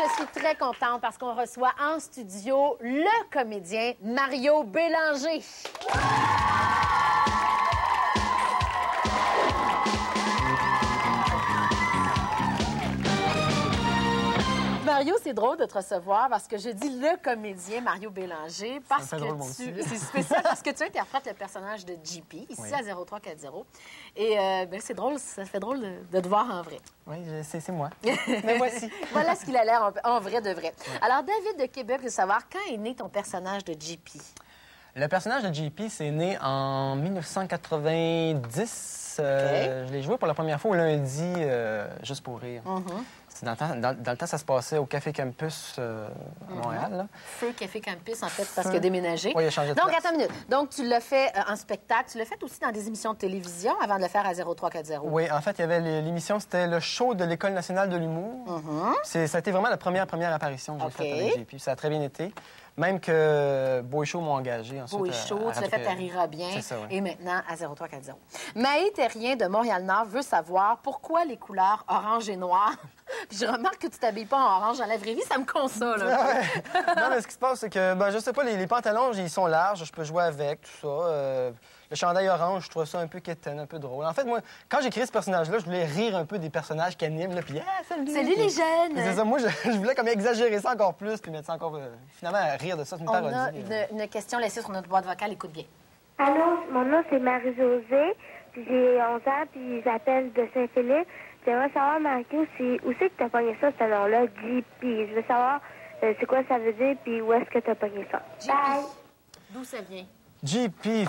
je suis très contente parce qu'on reçoit en studio le comédien Mario Bélanger. Mario, c'est drôle de te recevoir parce que je dis le comédien Mario Bélanger parce que c'est spécial parce que tu interprètes le personnage de JP ici à 0340 et c'est drôle, ça fait drôle de te voir en vrai. Oui, c'est moi. Mais voici. Voilà ce qu'il a l'air en vrai de vrai. Ouais. Alors David de Québec veut savoir quand est né ton personnage de JP. Le personnage de JP, c'est né en 1990. Je l'ai joué pour la première fois au lundi, juste pour rire. Dans le temps, ça se passait au Café Campus à Montréal. Là. Feu Café Campus, en fait, parce qu'il a déménagé. Oui, il a changé de Donc, place. attends une minute. Donc, tu l'as fait en spectacle. Tu l'as fait aussi dans des émissions de télévision avant de le faire à 0340. Oui, en fait, il y avait l'émission, c'était le show de l'École nationale de l'humour. Ça a été vraiment la première apparition que j'ai faite avec JP. Ça a très bien été. Même que Beau et Chaud m'ont engagé ensuite. Beau et Chaud, tu l'as fait à Rira Bien. C'est ça, oui. Et maintenant, à 0340. Maë Terrien de Montréal-Nord veut savoir pourquoi les couleurs orange et noir. Puis je remarque que tu t'habilles pas en orange dans la vraie vie, ça me console. Non, mais ce qui se passe, c'est que, je sais pas, les pantalons, ils sont larges, je peux jouer avec, tout ça. Le chandail orange, je trouve ça un peu quétaine, un peu drôle. En fait, moi, quand j'ai créé ce personnage-là, je voulais rire un peu des personnages qui animent, là, puis salut les jeunes! C'est ça, moi, je voulais comme exagérer ça encore plus, puis mettre ça encore, finalement, à rire de ça, c'est une parodie. On a une question laissée sur notre boîte vocale, écoute bien. Allô, mon nom, c'est Marie-Josée, puis j'ai 11 ans, puis j'appelle de Saint-Philippe. J'aimerais savoir, Mario, où c'est que t'as pogné ça, ce nom-là, JP? Je veux savoir c'est quoi ça veut dire, puis où est-ce que t'as pogné ça. Bye! D'où ça vient? JP,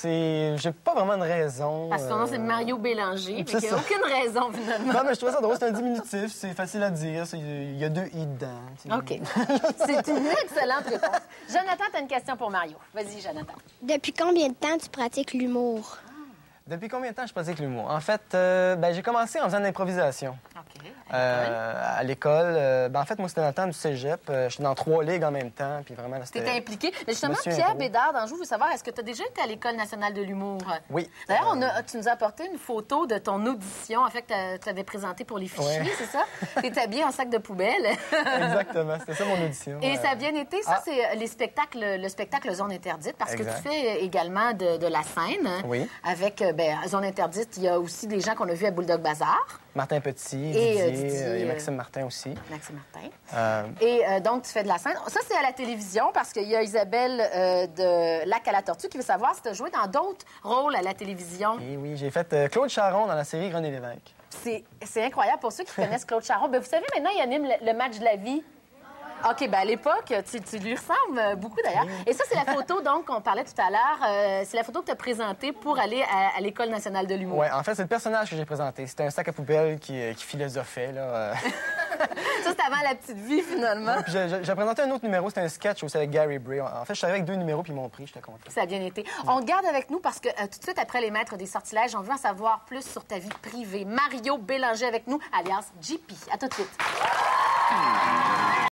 j'ai pas vraiment de raison. Parce que ton nom, c'est Mario Bélanger, puis il n'y a aucune raison, finalement. Non, mais je trouvais ça drôle, c'est un diminutif, c'est facile à dire, il y a 2 i dedans. OK. C'est une excellente réponse. Jonathan, tu as une question pour Mario. Vas-y, Jonathan. Depuis combien de temps tu pratiques l'humour? Depuis combien de temps je pratique l'humour? En fait, j'ai commencé en faisant de l'improvisation. OK. À l'école. En fait, moi, c'était dans le temps du cégep. J'étais dans 3 ligues en même temps. Puis vraiment, c'était... T'étais impliqué. Mais justement, Pierre Bédard d'Anjou veut savoir, est-ce que tu as déjà été à l'École nationale de l'humour? Oui. D'ailleurs, tu nous as apporté une photo de ton audition. En fait, tu avais présenté pour les fichiers, c'est ça? Tu étais habillé en sac de poubelle. Exactement. C'était ça, mon audition. Et ça a bien été. Ça, c'est le spectacle Zone Interdite, parce que tu fais également de la scène. Oui. Avec Zone Interdite, il y a aussi des gens qu'on a vus à Bulldog Bazar. Martin Petit, et Maxime Martin aussi. Maxime Martin. Et donc, tu fais de la scène. Ça, c'est à la télévision parce qu'il y a Isabelle de Lac à la Tortue qui veut savoir si tu as joué dans d'autres rôles à la télévision. Et oui, j'ai fait Claude Charron dans la série René Lévesque. C'est incroyable. Pour ceux qui connaissent Claude Charron, vous savez, maintenant, il anime le match de la vie. OK, à l'époque, tu lui ressembles beaucoup, d'ailleurs. Et ça, c'est la photo, donc, qu'on parlait tout à l'heure. C'est la photo que tu as présentée pour aller à l'École nationale de l'humour. Oui, en fait, c'est le personnage que j'ai présenté. C'était un sac à poubelle qui philosophait, là. Ça, c'était avant la petite vie, finalement. Oui, puis j'ai présenté un autre numéro, c'était un sketch aussi avec Gary Bray. En fait, je suis arrivé avec 2 numéros, puis ils m'ont pris, j'étais content. Ça a bien été. On te garde avec nous parce que tout de suite après les maîtres des sortilèges, on veut en savoir plus sur ta vie privée. Mario Bélanger avec nous, alias JP. À tout de suite.